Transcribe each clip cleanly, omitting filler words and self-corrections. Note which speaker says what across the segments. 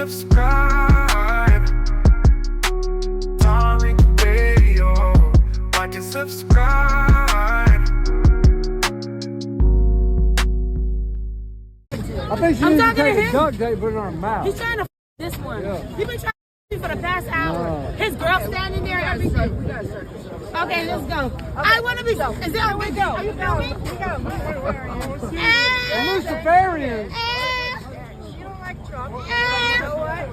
Speaker 1: subscribe. Tariq Radio. Like and subscribe.
Speaker 2: I think she
Speaker 3: I'm
Speaker 2: needs to
Speaker 3: talking to
Speaker 2: take a
Speaker 3: him.
Speaker 2: duct tape, put it in her mouth.
Speaker 3: He's trying to this one.
Speaker 2: Yeah.
Speaker 3: You've been trying to for the past hour.
Speaker 2: No.
Speaker 3: His girl standing there and everything. Okay, let's go. I want to be. Is there a way to go? Are you filming? We got
Speaker 2: Luciferians.
Speaker 4: You don't like Trump. You know what?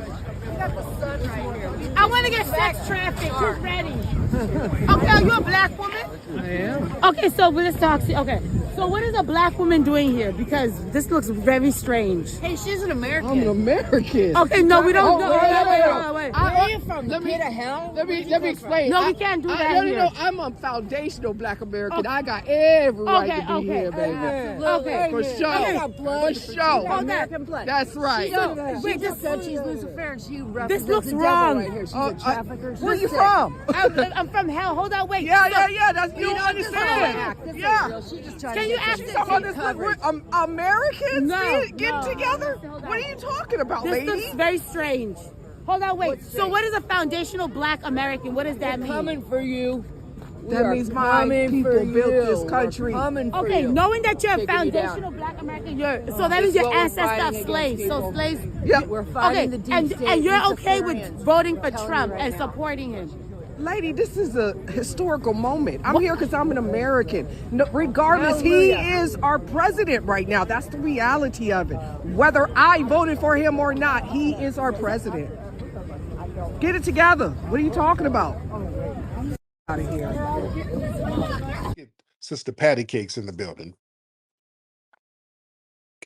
Speaker 4: We got the sun right here.
Speaker 3: I want to get sex trafficked. Who's ready? Okay, are you a black woman?
Speaker 2: I am.
Speaker 3: Okay, so let's talk. Okay, so what is a black woman doing here? Because this looks very strange.
Speaker 4: Hey, she's an American.
Speaker 2: I'm an American.
Speaker 3: Okay, no, we don't.
Speaker 2: Oh,
Speaker 3: Wait.
Speaker 4: Where are you from?
Speaker 2: Let me-
Speaker 4: Pit of hell?
Speaker 2: Let me explain.
Speaker 3: No, we can't do that here.
Speaker 2: No, I'm a foundational black American. I got every right to be here, baby.
Speaker 3: Okay.
Speaker 2: For sure. For sure.
Speaker 4: American blood.
Speaker 2: That's right.
Speaker 4: She just said she's Lucifer and she represents
Speaker 3: This looks
Speaker 4: the devil
Speaker 3: wrong.
Speaker 4: right here. She's a trafficker.
Speaker 2: Where you from?
Speaker 3: I'm from hell. Hold on, wait.
Speaker 2: Yeah. That's you don't understand. Yeah.
Speaker 4: She's just trying
Speaker 3: Can
Speaker 4: to
Speaker 3: you
Speaker 4: get
Speaker 3: ask
Speaker 4: this
Speaker 3: this-
Speaker 2: Talking about this, we're Americans
Speaker 3: No,
Speaker 2: getting
Speaker 3: no.
Speaker 2: together?
Speaker 3: Hold on.
Speaker 2: What are you talking about,
Speaker 3: This
Speaker 2: lady?
Speaker 3: looks very strange. Hold on, wait. So what is a foundational black American? What does that mean?
Speaker 4: coming for you.
Speaker 2: That means my people built this country.
Speaker 3: Okay, knowing that you're a
Speaker 4: Taking you
Speaker 3: foundational black American, so that means your
Speaker 4: what we're
Speaker 3: ancestors are
Speaker 4: fighting
Speaker 3: slaves.
Speaker 4: against,
Speaker 3: So
Speaker 4: people.
Speaker 3: slaves.
Speaker 2: Yeah.
Speaker 4: We're
Speaker 3: Okay,
Speaker 4: fighting the deep state.
Speaker 3: and you're okay with
Speaker 4: Luciferians.
Speaker 3: voting for
Speaker 4: I'm telling
Speaker 3: Trump
Speaker 4: you right
Speaker 3: and
Speaker 4: now.
Speaker 3: supporting him?
Speaker 2: Lady, this is a historical moment. I'm here because I'm an American. No, regardless, he is our president right now. That's the reality of it. Whether I voted for him or not, he is our president. Get it together. What are you talking about? Out of here.
Speaker 5: Sister Patty Cake's in the building.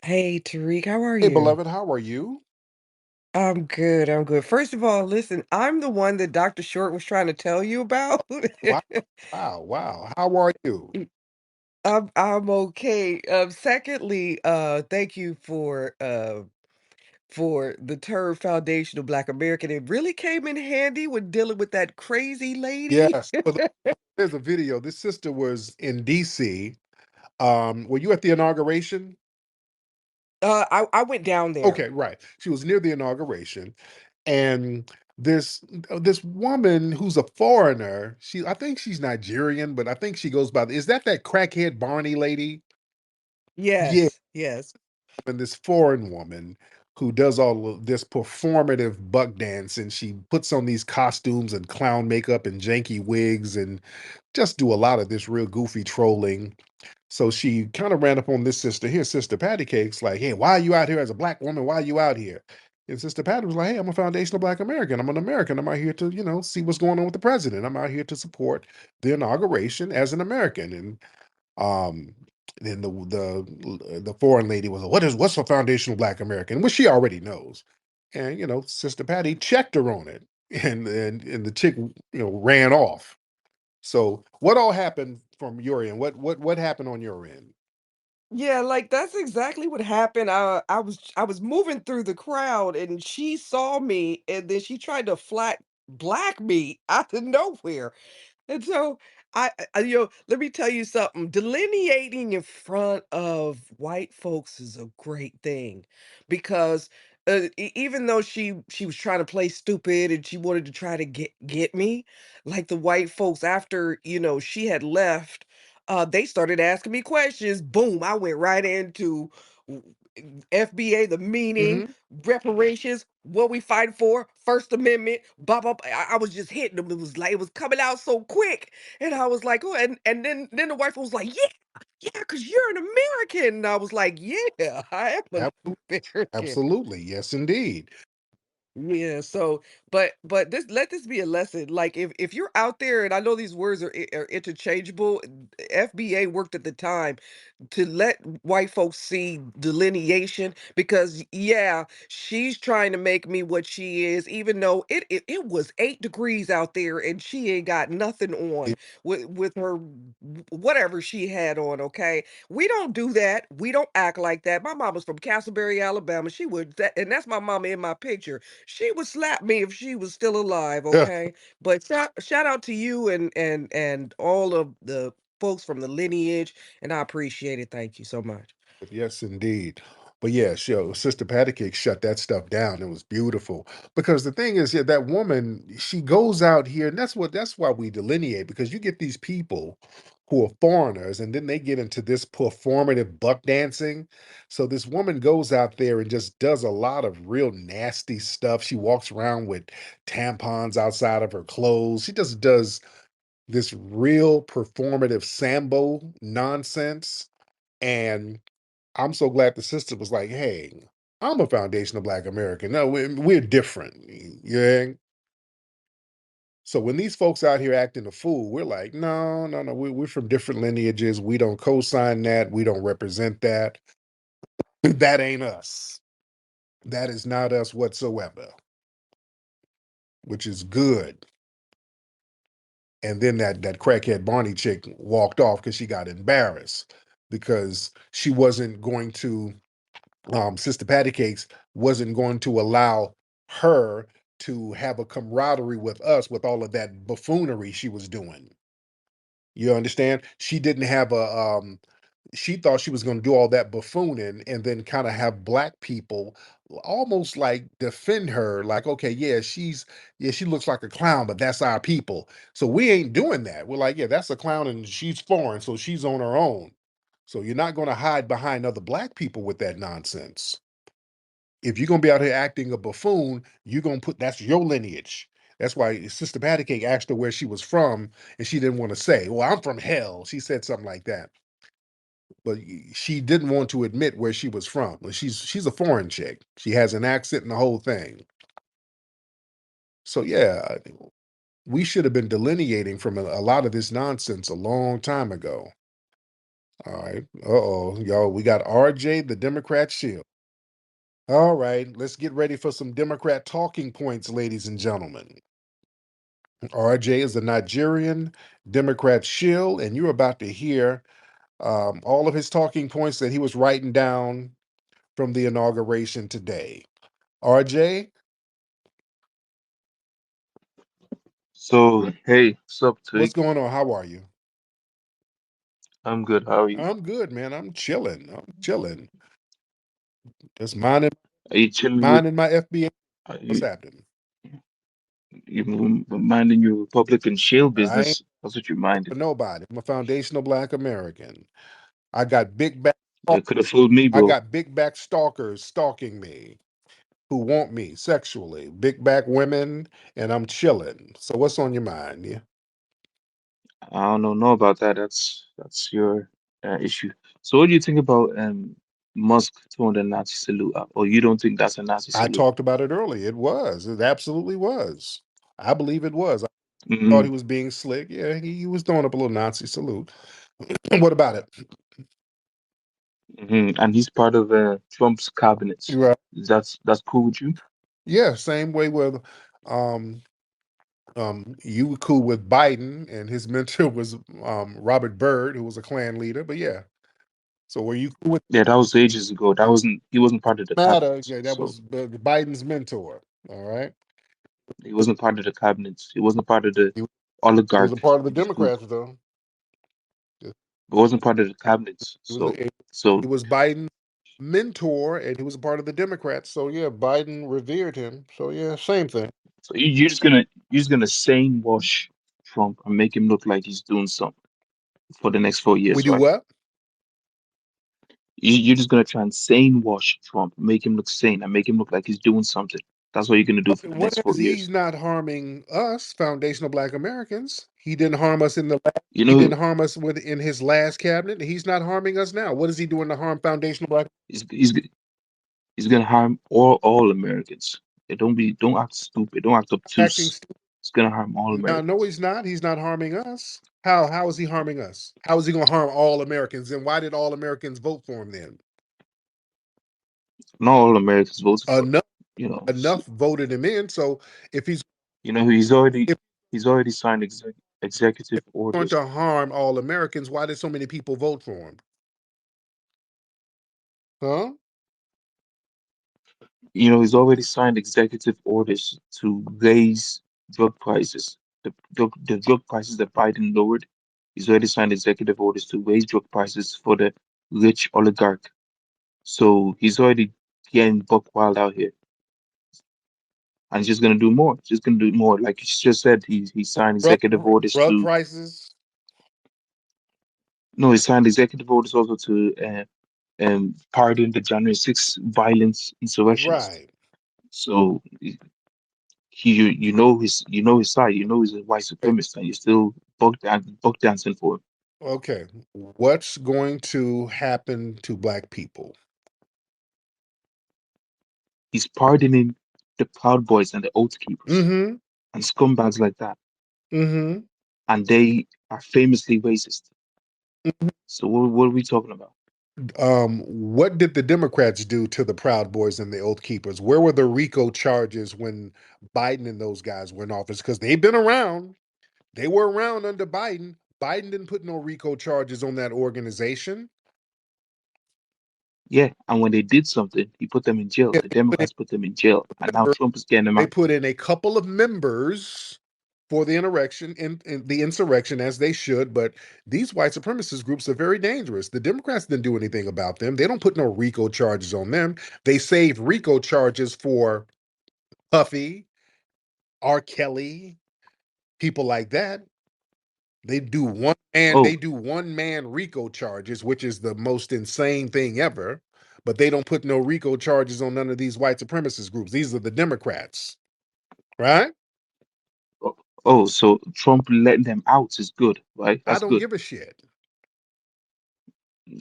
Speaker 6: Hey, Tariq, how are
Speaker 5: Hey,
Speaker 6: you?
Speaker 5: beloved, how are you?
Speaker 6: I'm good. I'm good. First of all, listen, I'm the one that Dr. Short was trying to tell you about.
Speaker 5: Wow. How are you?
Speaker 6: I'm okay. Secondly, thank you for the term foundational Black American. It really came in handy when dealing with that crazy lady.
Speaker 5: Yes. Well, there's a video. This sister was in DC. Were you at the inauguration?
Speaker 6: I went down there.
Speaker 5: Okay, right. She was near the inauguration, and this woman who's a foreigner. I think she's Nigerian, but I think she goes by. Is that crackhead Barney lady? Yeah.
Speaker 6: Yes.
Speaker 5: And this foreign woman who does all of this performative buck dance, and she puts on these costumes and clown makeup and janky wigs and just do a lot of this real goofy trolling. So she kind of ran up on this sister here, Sister Patty Cakes, like, hey, why are you out here as a black woman? Why are you out here? And Sister Patty was like, hey, I'm a foundational black American. I'm an American. I'm out here to, see what's going on with the president. I'm out here to support the inauguration as an American. And then the foreign lady was like, what's a foundational black American? Which she already knows. And Sister Patty checked her on it, and the chick ran off. So what all happened from your end? What happened on your end?
Speaker 6: Yeah, like that's exactly what happened. I was moving through the crowd and she saw me and then she tried to flat black me out of nowhere. And so let me tell you something. Delineating in front of white folks is a great thing because even though she was trying to play stupid and she wanted to try to get me, like the white folks after, she had left, they started asking me questions. Boom, I went right into FBA, the meaning,
Speaker 5: Mhm.
Speaker 6: reparations, what we fight for, First Amendment, blah blah. Blah. I was just hitting them. It was like it was coming out so quick, and I was like, oh, and then the wife was like, yeah, because you're an American. And I was like, yeah, I am an American.
Speaker 5: Absolutely. Yes, indeed.
Speaker 6: Yeah, so but let this be a lesson. Like if you're out there, and I know these words are interchangeable, FBA worked at the time to let white folks see delineation because yeah, she's trying to make me what she is, even though it was 8 degrees out there and she ain't got nothing on with her whatever she had on, okay? We don't do that. We don't act like that. My mama's from Castleberry, Alabama. She would and that's my mama in my picture. She would slap me if she was still alive,
Speaker 5: Yeah.
Speaker 6: okay? But shout out to you and all of the folks from the lineage, and I appreciate it. Thank you so much.
Speaker 5: Yes, indeed. But yeah, Sister Patty Cake shut that stuff down. It was beautiful. Because the thing is, yeah, that woman, she goes out here, and that's why we delineate, because you get these people who are foreigners, and then they get into this performative buck dancing. So this woman goes out there and just does a lot of real nasty stuff. She walks around with tampons outside of her clothes. She just does this real performative sambo nonsense. And I'm so glad the sister was like, "Hey, I'm a foundational Black American. No, we're different." Yeah. So when these folks out here acting a fool, we're like, "No, no, no. We're from different lineages. We don't co-sign that. We don't represent that. That ain't us. That is not us whatsoever." Which is good. And then that crackhead Barney chick walked off because she got embarrassed because she wasn't going to Sister Patty Cakes wasn't going to allow her to have a camaraderie with us with all of that buffoonery she was doing. You understand? She didn't have a she thought she was going to do all that buffooning and then kind of have black people almost like defend her like, okay, yeah, she looks like a clown, but that's our people. So we ain't doing that. We're like, yeah, that's a clown and she's foreign, so she's on her own. So you're not going to hide behind other black people with that nonsense. If you're gonna be out here acting a buffoon, you're gonna put that's your lineage. That's why Sister Patty Cake asked her where she was from, and she didn't want to say, "Well, I'm from hell." She said something like that, but she didn't want to admit where she was from. Well, she's a foreign chick. She has an accent and the whole thing. So yeah, we should have been delineating from a lot of this nonsense a long time ago. All right. Uh-oh, y'all. We got RJ, the Democrat shield. All right, let's get ready for some Democrat talking points, ladies and gentlemen. RJ is a Nigerian Democrat shill, and you're about to hear all of his talking points that he was writing down from the inauguration today. RJ,
Speaker 7: So, hey, what's up,
Speaker 5: what's
Speaker 7: Tariq?
Speaker 5: going on? How are you?
Speaker 7: I'm good. How are you?
Speaker 5: I'm good, man. I'm chilling. I'm chilling. Just minding
Speaker 7: Are you chilling with?
Speaker 5: minding my FBA.
Speaker 7: Are
Speaker 5: What's
Speaker 7: you
Speaker 5: happening?
Speaker 7: minding your Republican shale
Speaker 5: I ain't
Speaker 7: business? That's what you're minding.
Speaker 5: for nobody. I'm a foundational Black American. I got big back.
Speaker 7: It could have fooled me,
Speaker 5: I
Speaker 7: bro.
Speaker 5: got big back stalkers stalking me who want me sexually, big back women, and I'm chilling. So what's on your mind? Yeah.
Speaker 7: I don't know about that. That's your issue. So, what do you think about Musk throwing the Nazi salute up? Or you don't think that's a Nazi
Speaker 5: I
Speaker 7: salute?
Speaker 5: talked about it earlier. It was. It absolutely was. I believe it was. I thought
Speaker 7: hmm
Speaker 5: he was being slick. Yeah, he was throwing up a little Nazi salute. What about it?
Speaker 7: And he's part of Trump's cabinet.
Speaker 5: Right.
Speaker 7: That's cool with you?
Speaker 5: Yeah, same way with um you were cool with Biden and his mentor was Robert Byrd, who was a Klan leader. But yeah. So were you cool with
Speaker 7: Yeah, that was ages ago. He wasn't part of the
Speaker 5: Matter?
Speaker 7: cabinet.
Speaker 5: Yeah, that
Speaker 7: So
Speaker 5: was Biden's mentor. All right.
Speaker 7: he wasn't part of the cabinet. He wasn't part of the
Speaker 5: He, he was a
Speaker 7: oligarch
Speaker 5: part of the
Speaker 7: group.
Speaker 5: Democrats, though. Yeah,
Speaker 7: It wasn't part of the cabinet.
Speaker 5: He was
Speaker 7: So so
Speaker 5: he was Biden's mentor, and he was a part of the Democrats. So yeah, Biden revered him. So yeah, same thing.
Speaker 7: you're just gonna sane wash Trump and make him look like he's doing something for the next four
Speaker 5: We
Speaker 7: years,
Speaker 5: do
Speaker 7: right?
Speaker 5: what?
Speaker 7: You're just gonna try and sane wash Trump, make him look sane, and make him look like he's doing something. That's what you're gonna do for the
Speaker 5: What
Speaker 7: next four
Speaker 5: is he's
Speaker 7: years.
Speaker 5: not harming us, foundational Black Americans. He didn't harm us
Speaker 7: You
Speaker 5: he
Speaker 7: know,
Speaker 5: didn't harm us with in his last cabinet. He's not harming us now. What is he doing to harm foundational Black
Speaker 7: he's gonna harm all Americans. Don't act stupid. Don't act
Speaker 5: acting?
Speaker 7: obtuse. It's gonna harm all
Speaker 5: No, no,
Speaker 7: Americans.
Speaker 5: he's not. He's not harming us. How is he harming us? How is he going to harm all Americans? And why did all Americans vote for him then?
Speaker 7: Not all Americans voted for him.
Speaker 5: Enough
Speaker 7: So,
Speaker 5: enough voted him in. So if he's if
Speaker 7: he's already signed executive
Speaker 5: he's going
Speaker 7: orders.
Speaker 5: to harm all Americans, why did so many people vote for him? Huh?
Speaker 7: He's already signed executive orders to raise drug prices. The drug prices that Biden lowered, he's already signed executive orders to raise drug prices for the rich oligarch. So he's already getting buck wild out here, and he's just gonna do more. Just gonna do more. Like you just said, he signed
Speaker 5: Drug,
Speaker 7: executive orders
Speaker 5: drug
Speaker 7: to
Speaker 5: prices.
Speaker 7: no, he signed executive orders also to pardon the January 6th violence insurrectionists.
Speaker 5: Right.
Speaker 7: So you know his side, you know he's a white supremacist, and you're still buck dancing for him.
Speaker 5: Okay. What's going to happen to black people?
Speaker 7: He's pardoning the Proud Boys and the Oath Keepers
Speaker 5: Mm-hmm.
Speaker 7: and scumbags like that,
Speaker 5: Mm-hmm.
Speaker 7: and they are famously racist. So what are we talking about?
Speaker 5: What did the Democrats do to the Proud Boys and the Oath Keepers? Where were the RICO charges when Biden and those guys were in office? Because they've been around. They were around under Biden. Biden didn't put no RICO charges on that organization.
Speaker 7: Yeah, and when they did something, he put them in jail.
Speaker 5: Yeah,
Speaker 7: The Democrats put them in jail, and now Trump is getting them
Speaker 5: they
Speaker 7: out.
Speaker 5: put in a couple of members for the in the insurrection, as they should, but these white supremacist groups are very dangerous. The Democrats didn't do anything about them. They don't put no RICO charges on them. They saved RICO charges for Puffy, R. Kelly, people like that. They
Speaker 7: Oh,
Speaker 5: do one man RICO charges, which is the most insane thing ever. But they don't put no RICO charges on none of these white supremacist groups. These are the Democrats, right?
Speaker 7: oh, so Trump letting them out is good, right?
Speaker 5: I
Speaker 7: That's
Speaker 5: don't
Speaker 7: good.
Speaker 5: give a shit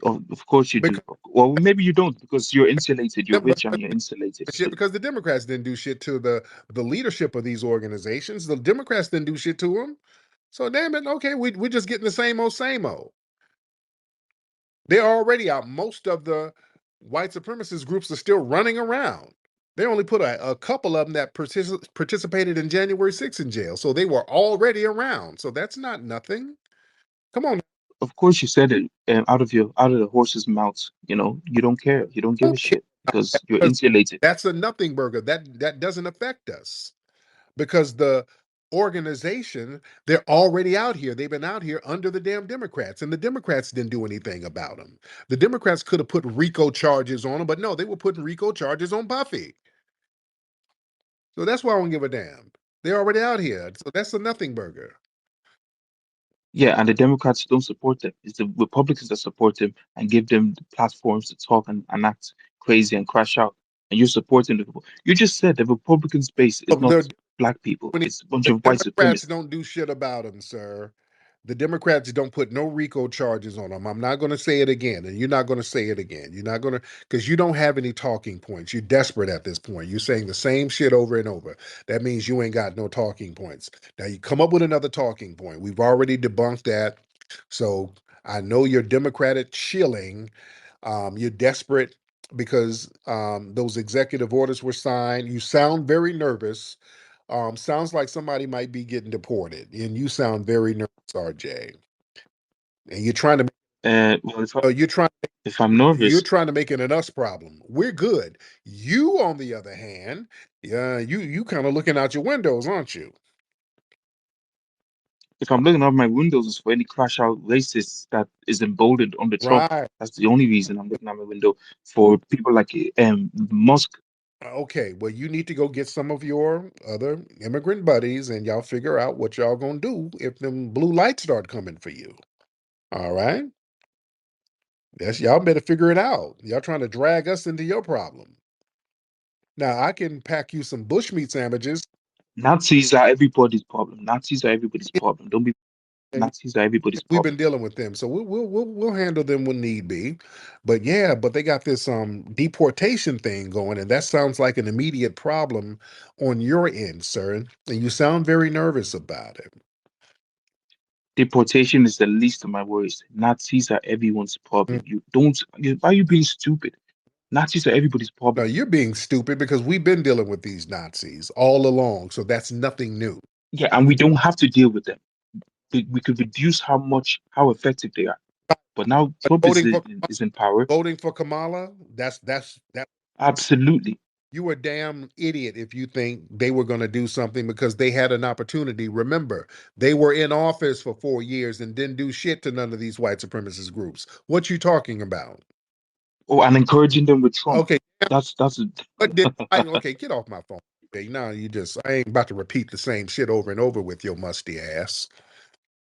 Speaker 7: Of course you do.
Speaker 5: because
Speaker 7: Well, maybe you don't because you're insulated. You're
Speaker 5: but
Speaker 7: rich and you're insulated.
Speaker 5: shit
Speaker 7: So
Speaker 5: because the Democrats didn't do shit to the leadership of these organizations. The Democrats didn't do shit to them. So damn it, okay, we're just getting the same old same old. They're already out. Most of the white supremacist groups are still running around. They only put a couple of them that participated in January 6th in jail. So they were already around. So that's not nothing. Come on.
Speaker 7: of course you said it out of the horse's mouth. You know you don't care. You don't give a
Speaker 5: Okay.
Speaker 7: shit because you're
Speaker 5: Because
Speaker 7: insulated.
Speaker 5: that's a nothing burger. That doesn't affect us. Because the organization, they're already out here. They've been out here under the damn Democrats, and the Democrats didn't do anything about them. The Democrats could have put RICO charges on them, but no, they were putting RICO charges on Buffy. So that's why I don't give a damn. They're already out here. So that's a nothing burger.
Speaker 7: Yeah, and the Democrats don't support them. It's the Republicans that support them and give them the platforms to talk and act crazy and crash out. And you're supporting the people. You just said the Republicans' base is not
Speaker 5: The
Speaker 7: black people. It's a bunch of white
Speaker 5: Democrats
Speaker 7: supremacists.
Speaker 5: don't do shit about them, sir. The Democrats don't put no RICO charges on them. I'm not going to say it again, and you're not going to say it again. You're not going to, because you don't have any talking points. You're desperate at this point. You're saying the same shit over and over. That means you ain't got no talking points. Now you come up with another talking point. We've already debunked that. So I know you're Democratic chilling. You're desperate because those executive orders were signed. You sound very nervous. Sounds like somebody might be getting deported, and you sound very nervous, RJ. And
Speaker 7: Well,
Speaker 5: you're trying
Speaker 7: if I'm
Speaker 5: you're
Speaker 7: nervous,
Speaker 5: trying to make it an us problem. We're good. You, on the other hand, yeah, you kind of looking out your windows, aren't you?
Speaker 7: if I'm looking out my windows, it's for any crash out racists that is emboldened under Trump.
Speaker 5: Right.
Speaker 7: That's the only reason I'm looking out my window for people like Musk.
Speaker 5: Okay. Well, you need to go get some of your other immigrant buddies, and y'all figure out what y'all gonna do if them blue lights start coming for you. All right. Yes, y'all better figure it out. Y'all trying to drag us into your problem. Now I can pack you some bushmeat sandwiches.
Speaker 7: Nazis are everybody's problem. Nazis are everybody's problem. Don't be
Speaker 5: And
Speaker 7: Nazis are everybody's
Speaker 5: we've been
Speaker 7: problem.
Speaker 5: dealing with them, so we'll handle them when need be. But yeah, but they got this deportation thing going, and that sounds like an immediate problem on your end, sir. And you sound very nervous about it.
Speaker 7: Deportation is the least of my worries. Nazis are everyone's
Speaker 5: Mm.
Speaker 7: problem. Why are you being stupid? Nazis are everybody's
Speaker 5: No,
Speaker 7: problem.
Speaker 5: you're being stupid because we've been dealing with these Nazis all along, so that's nothing new.
Speaker 7: Yeah, and we don't have to deal with them. We could reduce how effective they are. But now
Speaker 5: But
Speaker 7: Trump is in power.
Speaker 5: voting for Kamala, that
Speaker 7: Absolutely.
Speaker 5: you a damn idiot if you think they were going to do something because they had an opportunity. Remember, they were in office for 4 years and didn't do shit to none of these white supremacist groups. What you talking about?
Speaker 7: Oh, and encouraging them with Trump.
Speaker 5: Okay,
Speaker 7: That's
Speaker 5: what did I? Okay, get off my phone. Okay, now you just I ain't about to repeat the same shit over and over with your musty ass.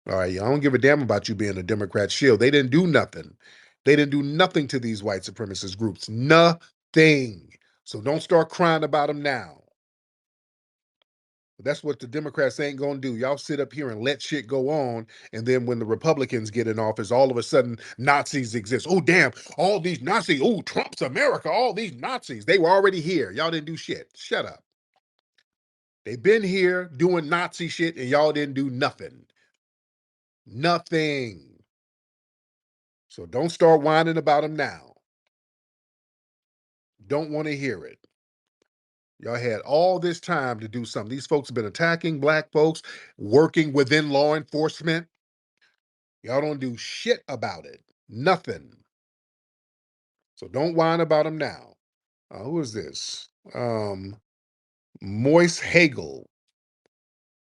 Speaker 5: All right, I don't give a damn about you being a Democrat shield. They didn't do nothing. They didn't do nothing to these white supremacist groups. Nothing. So don't start crying about them now. That's what the Democrats ain't gonna do. Y'all sit up here and let shit go on, and then when the Republicans get in office, all of a sudden Nazis exist. Oh damn, all these Nazis. Oh, Trump's America. All these Nazis. They were already here. Y'all didn't do shit. Shut up. They've been here doing Nazi shit, and y'all didn't do nothing. Nothing. So don't start whining about them now. Don't want to hear it. Y'all had all this time to do something. These folks have been attacking black folks, working within law enforcement. Y'all don't do shit about it. Nothing. So don't whine about them now. Who is this? Moist Hagel.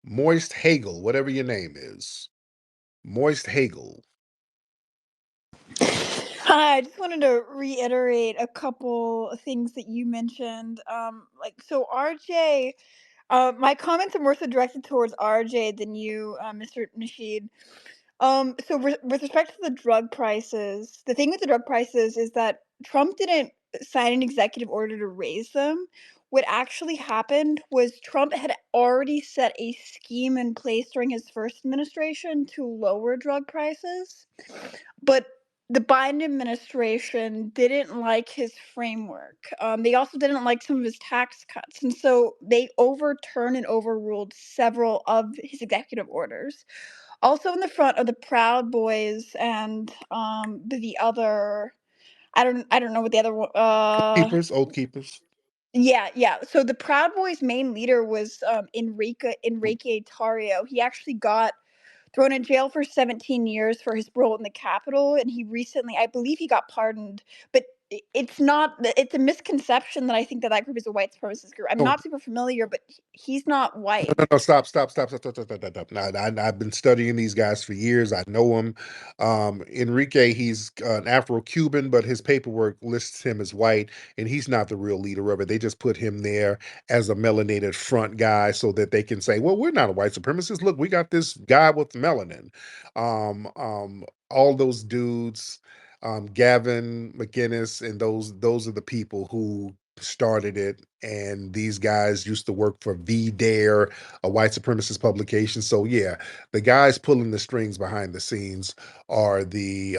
Speaker 5: Moist Hagel, whatever your name is. Moist Hagel.
Speaker 8: Hi, I just wanted to reiterate a couple things that you mentioned. So RJ, my comments are more so directed towards RJ than you, Mr. Nasheed. With respect to the drug prices, the thing with the drug prices is that Trump didn't sign an executive order to raise them. What actually happened was Trump had already set a scheme in place during his first administration to lower drug prices, but the Biden administration didn't like his framework. They also didn't like some of his tax cuts, and so they overturned and overruled several of his executive orders. Also in the front of the Proud Boys and the other, I don't know what the other one.
Speaker 5: Keepers, Oath Keepers.
Speaker 8: Yeah. So the Proud Boys' main leader was Enrique Tarrio. He actually got thrown in jail for 17 years for his role in the Capitol, and he recently, I believe, he got pardoned. But it's not. It's a misconception that I think that that group is a white supremacist group. I'm
Speaker 5: No,
Speaker 8: not super familiar, but he's not white.
Speaker 5: no. Stop. No, I've been studying these guys for years. I know him. Enrique, he's an Afro-Cuban, but his paperwork lists him as white, and he's not the real leader of it. They just put him there as a melanated front guy so that they can say, well, we're not a white supremacist. Look, we got this guy with melanin. All those dudes, Gavin McInnes, and those are the people who started it, and these guys used to work for VDare, a white supremacist publication. So yeah, the guys pulling the strings behind the scenes are the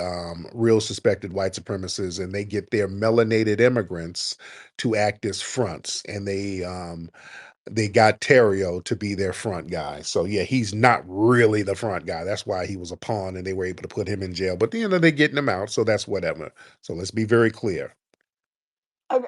Speaker 5: real suspected white supremacists, and they get their melanated immigrants to act as fronts, and they got Terrio to be their front guy. So yeah, he's not really the front guy. That's why he was a pawn, and they were able to put him in jail. But they're getting him out, so that's whatever. So let's be very clear.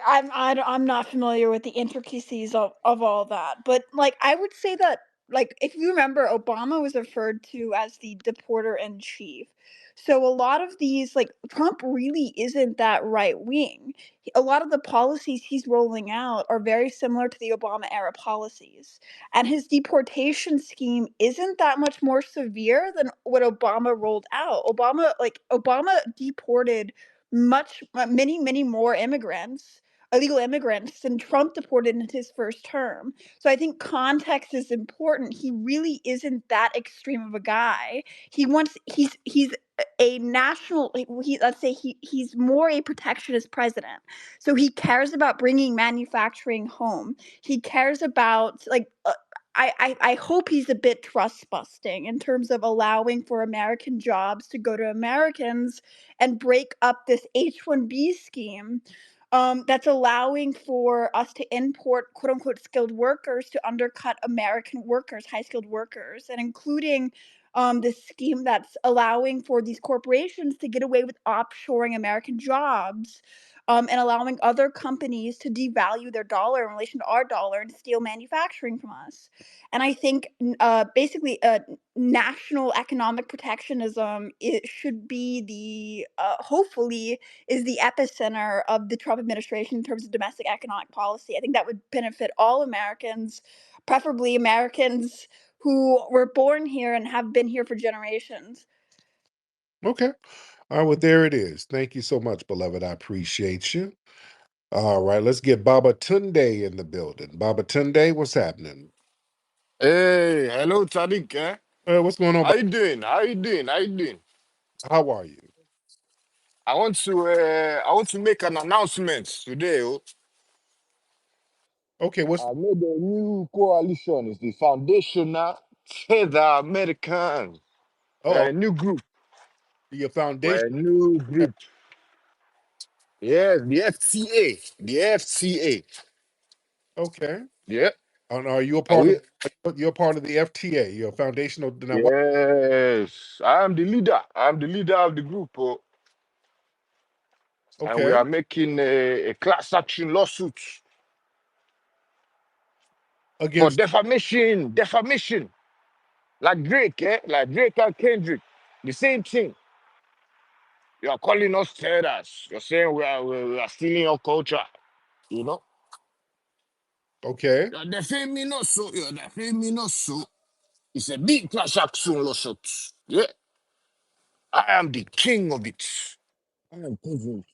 Speaker 8: I'm not familiar with the intricacies of all that, but like I would say that like if you remember, Obama was referred to as the deporter in chief. So a lot of these like Trump really isn't that right wing. A lot of the policies he's rolling out are very similar to the Obama era policies, and his deportation scheme isn't that much more severe than what Obama rolled out. Obama deported many more immigrants, illegal immigrants, than Trump deported in his first term. So I think context is important. He really isn't that extreme of a guy. He's a national, let's say he's more a protectionist president. So he cares about bringing manufacturing home. He cares about I hope he's a bit trust busting in terms of allowing for American jobs to go to Americans and break up this H-1B scheme, that's allowing for us to import quote unquote skilled workers to undercut American workers, high skilled workers, and including this scheme that's allowing for these corporations to get away with offshoring American jobs, and allowing other companies to devalue their dollar in relation to our dollar and steal manufacturing from us. And I think basically national economic protectionism, it should be the hopefully is the epicenter of the Trump administration in terms of domestic economic policy. I think that would benefit all Americans, preferably Americans who were born here and have been here for generations.
Speaker 5: Okay. All right, well, there it is. Thank you so much, beloved. I appreciate you. All right, let's get Baba Tunde in the building. Baba Tunde, what's happening?
Speaker 9: Hey, hello Tariq.
Speaker 5: What's going on?
Speaker 9: How you doing? How you doing? How you doing?
Speaker 5: How are you?
Speaker 9: I want to make an announcement today. Oh.
Speaker 5: Okay, what's
Speaker 9: I made a new coalition. It's the Foundational Tether Americans. We're
Speaker 5: oh
Speaker 9: a new group.
Speaker 5: your
Speaker 9: We're
Speaker 5: foundation?
Speaker 9: a new group. Yeah, the FTA. The FTA.
Speaker 5: Okay.
Speaker 9: Yeah.
Speaker 5: And are you a
Speaker 9: Are
Speaker 5: part
Speaker 9: we?
Speaker 5: of you're a part of the FTA? You're a foundational now what
Speaker 9: Yes. I am the leader. I'm the leader of the group. Oh. And we
Speaker 5: okay.
Speaker 9: are making a class action lawsuit for
Speaker 5: Against
Speaker 9: defamation. Defamation. Like Drake, Like Drake and Kendrick. The same thing. You are calling us terrorists. You're saying we are stealing your culture. You know?
Speaker 5: okay.
Speaker 9: You're defaming us so. You're defaming us so. It's a big class action lawsuit. Yeah. I am the king of it. I am cousin.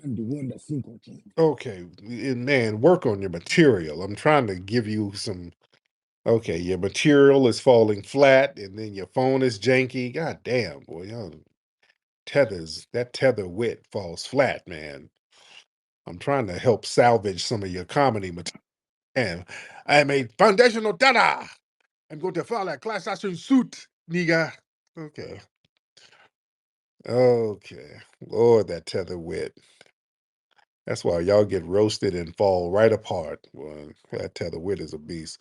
Speaker 9: I'm the one that's in control.
Speaker 5: Okay. Man, work on your material. I'm trying to give you some okay, your material is falling flat and then your phone is janky. God damn, boy. Y'all that tether wit falls flat, man. I'm trying to help salvage some of your comedy material. And I am a foundational data. I'm going to file a class action suit, nigga. Okay. Okay. Lord, that tether wit. That's why y'all get roasted and fall right apart. Well, that tether wit is a beast.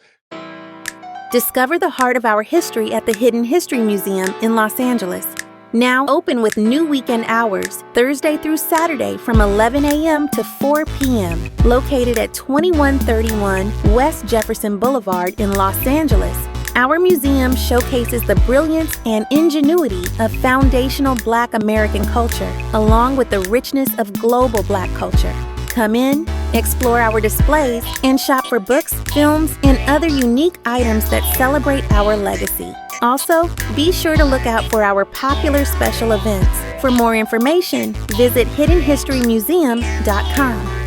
Speaker 10: Discover the heart of our history at the Hidden History Museum in Los Angeles. Now open with new weekend hours, Thursday through Saturday from 11 a.m. to 4 p.m. Located at 2131 West Jefferson Boulevard in Los Angeles, our museum showcases the brilliance and ingenuity of foundational Black American culture, along with the richness of global Black culture. Come in, explore our displays, and shop for books, films, and other unique items that celebrate our legacy. Also, be sure to look out for our popular special events. For more information, visit hiddenhistorymuseum.com.